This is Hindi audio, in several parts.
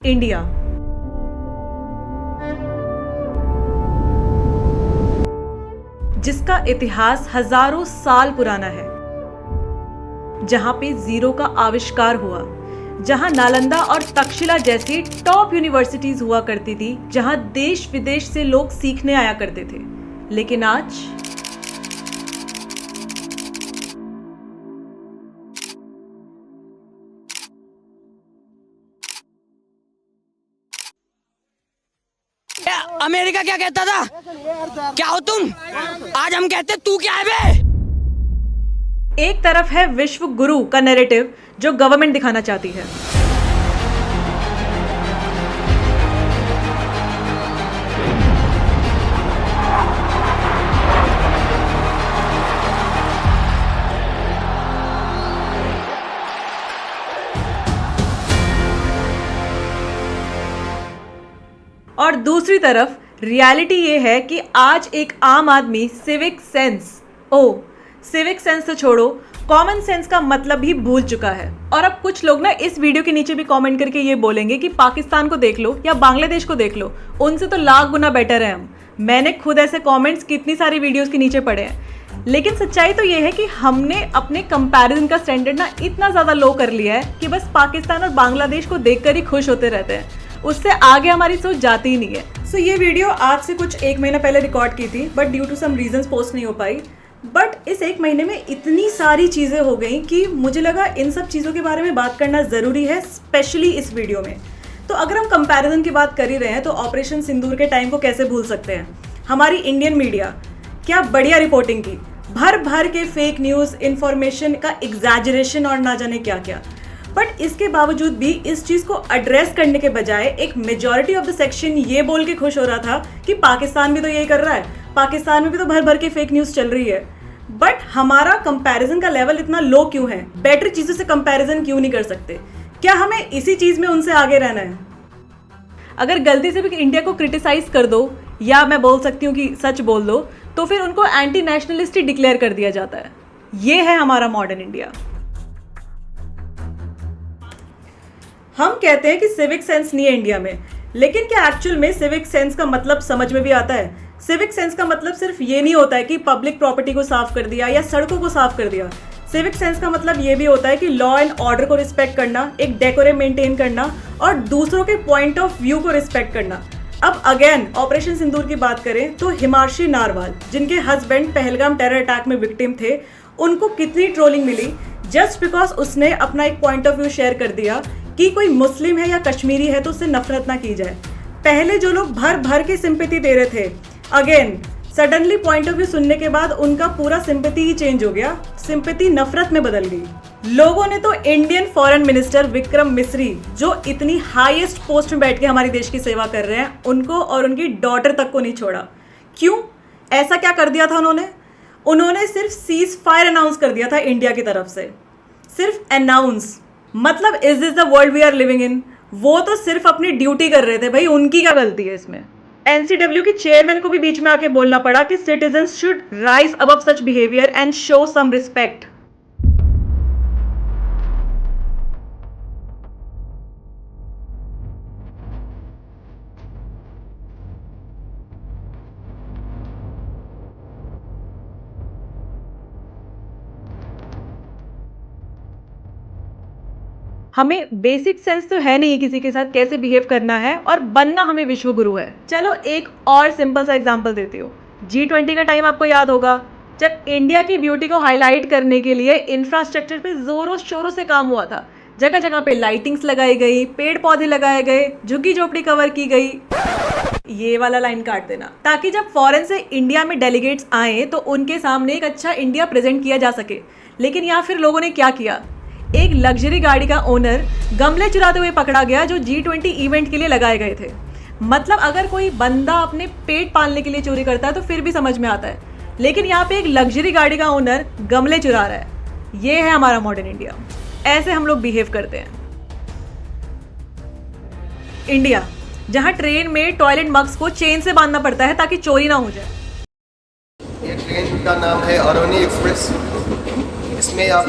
इंडिया जिसका इतिहास हजारों साल पुराना है, जहां पे जीरो का आविष्कार हुआ, जहां नालंदा और तक्षशिला जैसी टॉप यूनिवर्सिटीज हुआ करती थी, जहां देश विदेश से लोग सीखने आया करते थे। लेकिन आज अमेरिका क्या कहता था? क्या हो तुम? आज हम कहते तू क्या है बे? एक तरफ है विश्व गुरु का नैरेटिव जो गवर्नमेंट दिखाना चाहती है, और दूसरी तरफ रियलिटी ये है कि आज एक आम आदमी सिविक सेंस तो छोड़ो, कॉमन सेंस का मतलब भी भूल चुका है। और अब कुछ लोग ना इस वीडियो के नीचे भी कमेंट करके ये बोलेंगे कि पाकिस्तान को देख लो या बांग्लादेश को देख लो, उनसे तो लाख गुना बेटर है हम। मैंने खुद ऐसे कमेंट्स कितनी सारी वीडियोस के नीचे पढ़े हैं। लेकिन सच्चाई तो ये है कि हमने अपने कंपैरिजन का स्टैंडर्ड ना इतना ज़्यादा लो कर लिया है कि बस पाकिस्तान और बांग्लादेश को देखकर ही खुश होते रहते हैं, उससे आगे हमारी सोच जाती ही नहीं है। सो ये वीडियो आज से कुछ 1 महीना पहले रिकॉर्ड की थी, but due to some reasons post नहीं हो पाई। बट इस 1 महीने में इतनी सारी चीज़ें हो गई कि मुझे लगा इन सब चीज़ों के बारे में बात करना ज़रूरी है, स्पेशली इस वीडियो में। तो अगर हम कंपैरिजन की बात कर ही रहे हैं तो ऑपरेशन सिंदूर के टाइम को कैसे भूल सकते हैं। हमारी इंडियन मीडिया क्या बढ़िया रिपोर्टिंग की, भर भर के फेक न्यूज़, इन्फॉर्मेशन का एग्जैजरेशन और ना जाने क्या क्या। बट इसके बावजूद भी इस चीज़ को एड्रेस करने के बजाय एक मेजॉरिटी ऑफ द सेक्शन ये बोल के खुश हो रहा था कि पाकिस्तान भी तो यही कर रहा है, पाकिस्तान में भी तो भर भर के फेक न्यूज़ चल रही है। बट हमारा कंपैरिजन का लेवल इतना लो क्यों है? बेटर चीज़ों से कंपैरिजन क्यों नहीं कर सकते? क्या हमें इसी चीज़ में उनसे आगे रहना है? अगर गलती से भी इंडिया को क्रिटिसाइज कर दो, या मैं बोल सकती हूँ कि सच बोल दो, तो फिर उनको एंटी नेशनलिस्ट ही डिक्लेयर कर दिया जाता है। ये है हमारा मॉडर्न इंडिया। हम कहते हैं कि सिविक सेंस नहीं है इंडिया में, लेकिन क्या एक्चुअल में सिविक सेंस का मतलब समझ में भी आता है? सिविक सेंस का मतलब सिर्फ ये नहीं होता है कि पब्लिक प्रॉपर्टी को साफ कर दिया या सड़कों को साफ कर दिया। सिविक सेंस का मतलब ये भी होता है कि लॉ एंड ऑर्डर को रिस्पेक्ट करना, एक डेकोरम मेंटेन करना और दूसरों के पॉइंट ऑफ व्यू को रिस्पेक्ट करना। अब अगेन ऑपरेशन सिंदूर की बात करें तो हिमांशी नारवाल, जिनके हस्बैंड पहलगाम टेरर अटैक में विक्टिम थे, उनको कितनी ट्रोलिंग मिली जस्ट बिकॉज उसने अपना एक पॉइंट ऑफ व्यू शेयर कर दिया कि कोई मुस्लिम है या कश्मीरी है तो उससे नफरत ना की जाए। पहले जो लोग भर भर के सिंपैथी दे रहे थे, again suddenly point of view सुनने के बाद उनका पूरा सिंपैथी ही चेंज हो गया, सिंपैथी नफरत में बदल गई। लोगों ने तो Indian foreign minister Vikram Misri, जो इतनी हाईएस्ट पोस्ट में बैठ के हमारे देश की सेवा कर रहे हैं, उनको और उनकी डॉटर तक को नहीं छोड़ा। क्यों? ऐसा क्या कर दिया था उन्होंने सिर्फ सीज फायर अनाउंस कर दिया था इंडिया की तरफ से, सिर्फ अनाउंस। मतलब is this the world we are living in? वो तो सिर्फ अपनी ड्यूटी कर रहे थे, भाई उनकी क्या गलती है इसमें? एनसीडब्ल्यू की चेयरमैन को भी बीच में आके बोलना पड़ा कि citizens should rise above such behaviour and show some respect. हमें बेसिक सेंस तो है नहीं किसी के साथ कैसे बिहेव करना है, और बनना हमें विश्व गुरु है। चलो एक और सिंपल सा एग्जांपल देती हूँ। G20 का टाइम आपको याद होगा, जब इंडिया की ब्यूटी को हाईलाइट करने के लिए इंफ्रास्ट्रक्चर पे जोरों शोरों से काम हुआ था। जगह जगह पे लाइटिंग्स लगाई गई, पेड़ पौधे लगाए गए, झुग्गी झोपड़ी कवर की गई। ये वाला लाइन काट देना, ताकि जब फॉरेन से इंडिया में डेलीगेट्स आए तो उनके सामने एक अच्छा इंडिया प्रेजेंट किया जा सके। लेकिन यहाँ फिर लोगों ने क्या किया? एक लग्जरी गाड़ी का ओनर गमले चुराते हुए पकड़ा गया जो G20 इवेंट के लिए लगाए गए थे। मतलब अगर कोई बंदा अपने पेट पालने के लिए चोरी करता है तो फिर भी समझ में आता है, लेकिन यहाँ पे एक लग्जरी गाड़ी का ओनर गमले चुरा रहा है। ये है हमारा मॉडर्न इंडिया। ऐसे हम लोग बिहेव करते हैं। इंडिया जहाँ ट्रेन में टॉयलेट मग्स को चेन से बांधना पड़ता है ताकि चोरी ना हो जाए। ये ट्रेन का नाम है अरोनी एक्सप्रेस। इसमें आप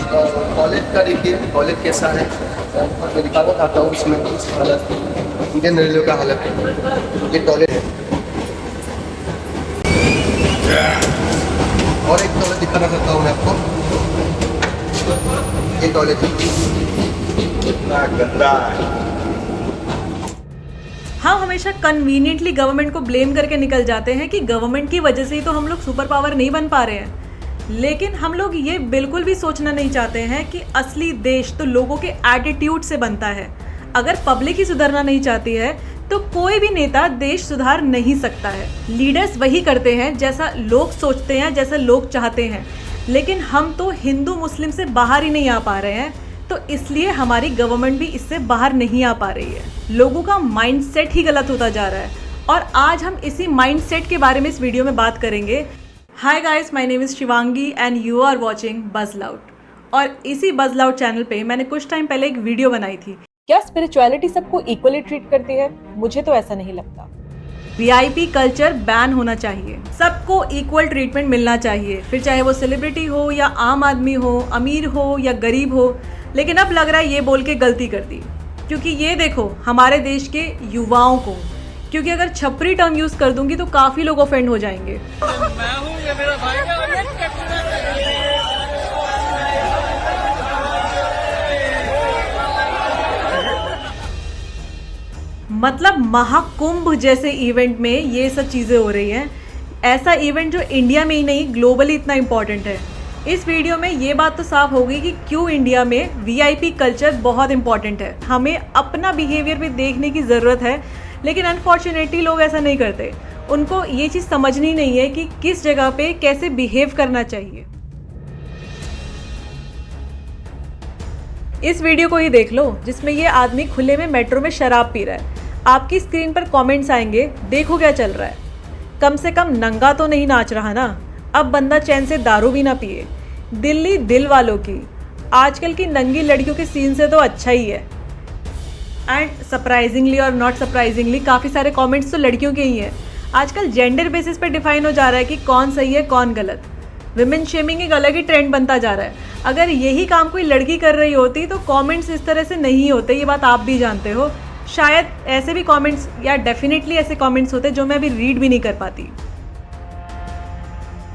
कॉलेज का देखिए, कॉलेज कैसा है, मैं दिखाना चाहता हूँ इसमें इस हालत। इंडियन रेलवे का हालत है। ये टॉयलेट है और एक टॉयलेट दिखाना चाहता हूँ मैं आपको। ये टॉयलेट है, कितना गंदा है। हम हमेशा कन्वीनियंटली गवर्नमेंट को ब्लेम करके निकल जाते हैं कि गवर्नमेंट की वजह से ही तो हम लोग सुपर पावर नहीं बन पा रहे हैं, लेकिन हम लोग ये बिल्कुल भी सोचना नहीं चाहते हैं कि असली देश तो लोगों के एटीट्यूड से बनता है। अगर पब्लिक ही सुधरना नहीं चाहती है तो कोई भी नेता देश सुधार नहीं सकता है। लीडर्स वही करते हैं जैसा लोग सोचते हैं, जैसा लोग चाहते हैं, लेकिन हम तो हिंदू मुस्लिम से बाहर ही नहीं आ पा रहे हैं, तो इसलिए हमारी गवर्नमेंट भी इससे बाहर नहीं आ पा रही है। लोगों का माइंडसेट ही गलत होता जा रहा है और आज हम इसी माइंडसेट के बारे में इस वीडियो में बात करेंगे। Hi guys, my name is Shivangi and you are watching buzz loud. और इसी बज़ लाउड चैनल पे मैंने कुछ टाइम पहले एक वीडियो बनाई थी। क्या स्पिरिचुअलिटी सबको इक्वली ट्रीट करती है? मुझे तो ऐसा नहीं लगता। वीआईपी कल्चर बैन होना चाहिए, सबको इक्वल ट्रीटमेंट मिलना चाहिए, फिर चाहे वो सेलिब्रिटी हो या आम आदमी हो, अमीर हो या गरीब हो। लेकिन अब लग रहा है ये बोल के गलती कर दी, क्योंकि ये देखो हमारे देश के युवाओं को, क्योंकि अगर छपरी टर्म यूज कर दूंगी तो काफी लोग ऑफेंड हो जाएंगे। मैं हूँ, ये मेरा भाई है। मतलब महाकुंभ जैसे इवेंट में ये सब चीज़ें हो रही हैं। ऐसा इवेंट जो इंडिया में ही नहीं ग्लोबली इतना इम्पॉर्टेंट है। इस वीडियो में ये बात तो साफ हो गई कि क्यों इंडिया में वीआईपी कल्चर बहुत इंपॉर्टेंट है। हमें अपना बिहेवियर भी देखने की ज़रूरत है, लेकिन अनफॉर्चुनेटली लोग ऐसा नहीं करते। उनको ये चीज़ समझनी नहीं है कि किस जगह पे कैसे बिहेव करना चाहिए। इस वीडियो को ही देख लो जिसमें ये आदमी खुले में मेट्रो में शराब पी रहा है। आपकी स्क्रीन पर कमेंट्स आएंगे, देखो क्या चल रहा है। कम से कम नंगा तो नहीं नाच रहा ना। अब बंदा चैन से दारू भी ना पिए। दिल्ली दिल वालों की, आजकल की नंगी लड़कियों के सीन से तो अच्छा ही है। एंड सरप्राइजिंगली और नॉट सरप्राइजिंगली काफ़ी सारे कमेंट्स तो लड़कियों के ही हैं। आजकल जेंडर बेसिस पे डिफाइन हो जा रहा है कि कौन सही है कौन गलत। विमेन शेमिंग एक अलग ही ट्रेंड बनता जा रहा है। अगर यही काम कोई लड़की कर रही होती तो कमेंट्स इस तरह से नहीं होते, ये बात आप भी जानते हो। शायद ऐसे भी कमेंट्स या डेफिनेटली ऐसे कमेंट्स होते जो मैं अभी रीड भी नहीं कर पाती।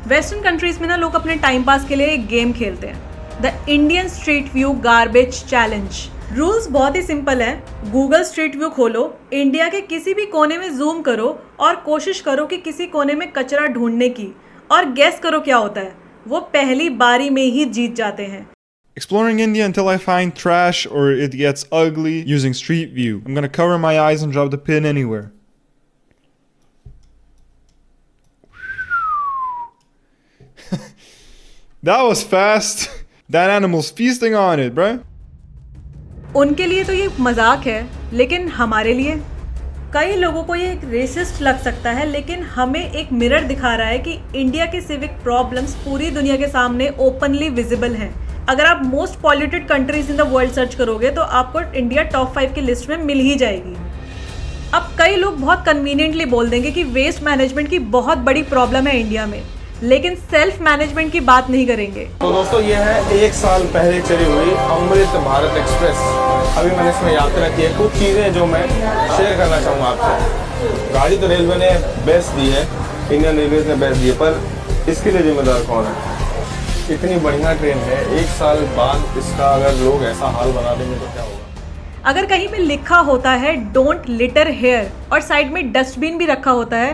वेस्टर्न कंट्रीज में ना लोग अपने टाइम पास के लिए एक गेम खेलते हैं, the Indian street view garbage challenge. Rules बहुत ही सिंपल हैं। गूगल स्ट्रीट व्यू खोलो, इंडिया के किसी भी कोने में जूम करो और कोशिश करो कि किसी कोने में कचरा ढूंढने की, और गेस करो क्या होता है। वो पहली बारी में ही जीत जाते हैं। Exploring India until I find trash or it gets ugly using Street View. I'm gonna cover my eyes and drop the pin anywhere. That was fast. That animal's feasting on it, bruh. उनके लिए तो ये मजाक है, लेकिन हमारे लिए कई लोगों को ये रेसिस्ट लग सकता है, लेकिन हमें एक मिरर दिखा रहा है कि इंडिया के सिविक प्रॉब्लम्स पूरी दुनिया के सामने ओपनली विजिबल हैं। अगर आप most polluted countries in the world search करोगे तो आपको इंडिया टॉप 5 की लिस्ट में मिल ही जाएगी। अब कई लोग बहुत कन्वीनियंटली बोल देंगे कि वेस्ट मैनेजमेंट की बहुत बड़ी प्रॉब्लम है इंडिया में, लेकिन सेल्फ मैनेजमेंट की बात नहीं करेंगे। तो दोस्तों ये है 1 साल पहले चली हुई अमृत भारत एक्सप्रेस। अभी मैंने इसमें यात्रा की है। कुछ चीज़ें जो मैं शेयर करना चाहूँगा आपसे। गाड़ी तो रेलवे ने बेस्ट दी है, इंडियन रेलवे ने बेस्ट दी है, पर इसके लिए जिम्मेदार कौन है? इतनी बढ़िया ट्रेन है, 1 साल बाद इसका अगर लोग ऐसा हाल बना देंगे तो क्या होगा? अगर कहीं पे लिखा होता है डोंट लिटर हेयर और साइड में डस्टबिन भी रखा होता है,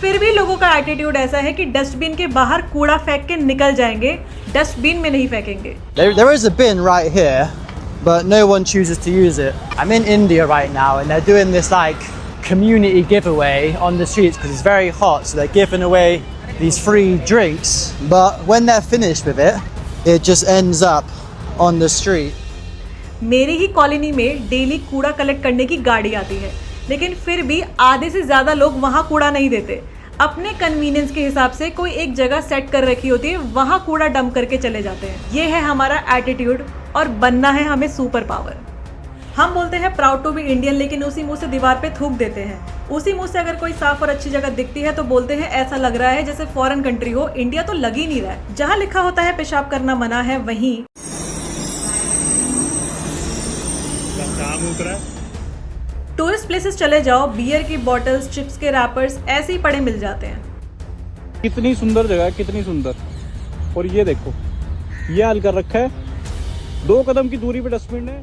फिर भी लोगों का एटीट्यूड ऐसा है कि डस्टबिन के बाहर कूड़ा फेंक के निकल जाएंगे, डस्टबिन में नहीं फेंकेंगे। There is a bin right here, but no one chooses to use it. I'm in India right now and they're doing this like community giveaway on the streets because it's very hot, so they're giving away these free drinks, but when they're finished with it, it just ends up on the street. मेरी ही कॉलोनी में डेली कूड़ा कलेक्ट करने की गाड़ी आती है, लेकिन फिर भी आधे से ज़्यादा लोग वहाँ कूड़ा नहीं देते। अपने कन्वीनियंस के हिसाब से कोई एक जगह सेट कर रखी होती है, वहाँ कूड़ा डंप करके चले जाते हैं। ये है हमारा एटीट्यूड और बनना है हमें सुपर पावर। हम बोलते हैं प्राउड टू बी इंडियन, लेकिन उसी मुंह से दीवार पे थूक देते हैं। उसी मुंह से अगर कोई साफ और अच्छी जगह दिखती है तो बोलते हैं ऐसा लग रहा है जैसे फॉरेन कंट्री हो, इंडिया तो लग ही नहीं रहा है। जहाँ लिखा होता है पेशाब करना मना है, वहीं टूरिस्ट प्लेसेस चले जाओ, बियर की बॉटल्स, चिप्स के रैपर्स ऐसे ही पड़े मिल जाते हैं। कितनी सुंदर जगह है, कितनी सुंदर। और ये देखो, ये हाल कर रखा है, 2 कदम की दूरी पे डस्टबिन है।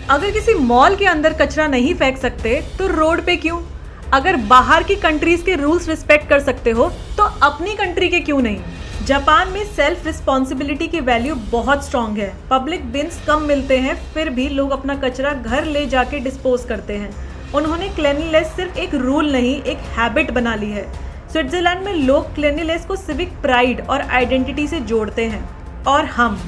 अगर किसी मॉल के अंदर कचरा नहीं फेंक सकते तो रोड पे क्यों? अगर बाहर की कंट्रीज के रूल्स रिस्पेक्ट कर सकते हो तो अपनी कंट्री के क्यों नहीं? जापान में सेल्फ रिस्पॉन्सिबिलिटी की वैल्यू बहुत स्ट्रांग है। पब्लिक बिन्स कम मिलते हैं, फिर भी लोग अपना कचरा घर ले जाके डिस्पोज करते हैं। उन्होंने क्लीनलीनेस सिर्फ एक रूल नहीं, एक हैबिट बना ली है। स्विट्जरलैंड में लोग क्लीनलीनेस को सिविक प्राइड और आइडेंटिटी से जोड़ते हैं। और हम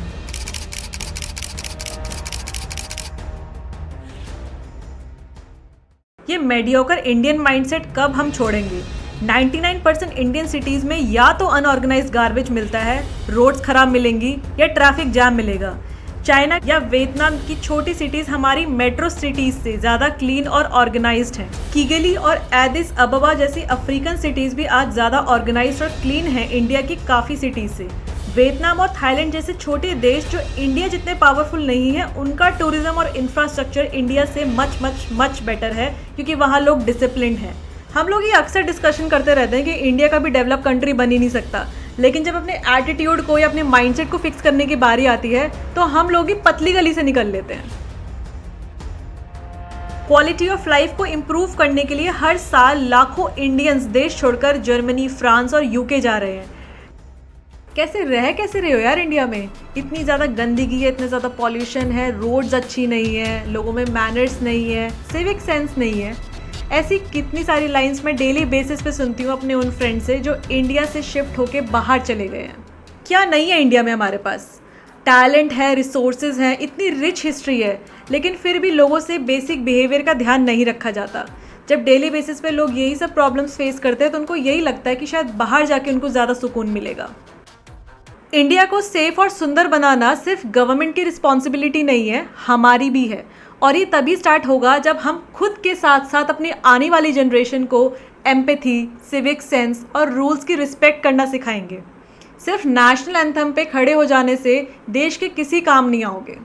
ये मेडियोकर इंडियन माइंडसेट कब हम छोड़ेंगे? 99% इंडियन सिटीज में या तो अनऑर्गेनाइज्ड गार्बेज मिलता है, रोड्स खराब मिलेंगी या ट्रैफिक जैम मिलेगा। चाइना या वियतनाम की छोटी सिटीज हमारी मेट्रो सिटीज से ज्यादा क्लीन और ऑर्गेनाइज्ड हैं। किगली और एडिस अबबा जैसी अफ्रीकन सिटीज भी आज ज्यादा ऑर्गेनाइज्ड और क्लीन हैं इंडिया की काफी सिटीज से। वियतनाम और थाईलैंड जैसे छोटे देश जो इंडिया जितने पावरफुल नहीं है, उनका टूरिज्म और इंफ्रास्ट्रक्चर इंडिया से मच मच मच बेटर है, क्योंकि वहाँ लोग डिसिप्लिन्ड हैं। हम लोग ये अक्सर डिस्कशन करते रहते हैं कि इंडिया का भी डेवलप कंट्री बन ही नहीं सकता, लेकिन जब अपने एटीट्यूड को या अपने माइंडसेट को फिक्स करने की बारी आती है तो हम लोग ही पतली गली से निकल लेते हैं। क्वालिटी ऑफ लाइफ को इम्प्रूव करने के लिए हर साल लाखों इंडियंस देश छोड़कर जर्मनी, फ्रांस और यूके जा रहे हैं। कैसे रहे हो यार इंडिया में? इतनी ज़्यादा गंदगी है, इतना ज़्यादा पॉल्यूशन है, रोड्स अच्छी नहीं है, लोगों में मैनर्स नहीं है, सिविक सेंस नहीं है। ऐसी कितनी सारी लाइंस मैं डेली बेसिस पे सुनती हूँ अपने उन फ्रेंड से जो इंडिया से शिफ्ट होके बाहर चले गए हैं। क्या नहीं है इंडिया में? हमारे पास टैलेंट है, रिसोर्सेज हैं, इतनी रिच हिस्ट्री है, लेकिन फिर भी लोगों से बेसिक बिहेवियर का ध्यान नहीं रखा जाता। जब डेली बेसिस पे लोग यही सब प्रॉब्लम्स फेस करते हैं तो उनको यही लगता है कि शायद बाहर जाके उनको ज़्यादा सुकून मिलेगा। इंडिया को सेफ और सुंदर बनाना सिर्फ गवर्नमेंट की रिस्पॉन्सिबिलिटी नहीं है, हमारी भी है। और ये तभी स्टार्ट होगा जब हम खुद के साथ साथ अपनी आने वाली जनरेशन को एम्पैथी, सिविक सेंस और रूल्स की रिस्पेक्ट करना सिखाएंगे। सिर्फ नेशनल एंथम पे खड़े हो जाने से देश के किसी काम नहीं आओगे।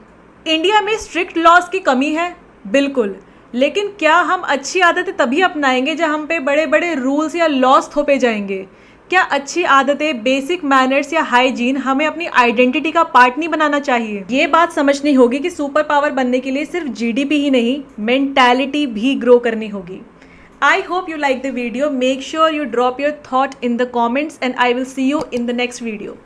इंडिया में स्ट्रिक्ट लॉज की कमी है, बिल्कुल, लेकिन क्या हम अच्छी आदतें तभी अपनाएंगे जब हम पे बड़े बड़े रूल्स या लॉज थोपे जाएंगे? क्या अच्छी आदतें, बेसिक मैनर्स या हाइजीन हमें अपनी आइडेंटिटी का पार्ट नहीं बनाना चाहिए? ये बात समझनी होगी कि सुपर पावर बनने के लिए सिर्फ जीडीपी ही नहीं, मेंटालिटी भी ग्रो करनी होगी। I hope you like the video. Make sure you drop your thought in the comments and I will see you in the next video.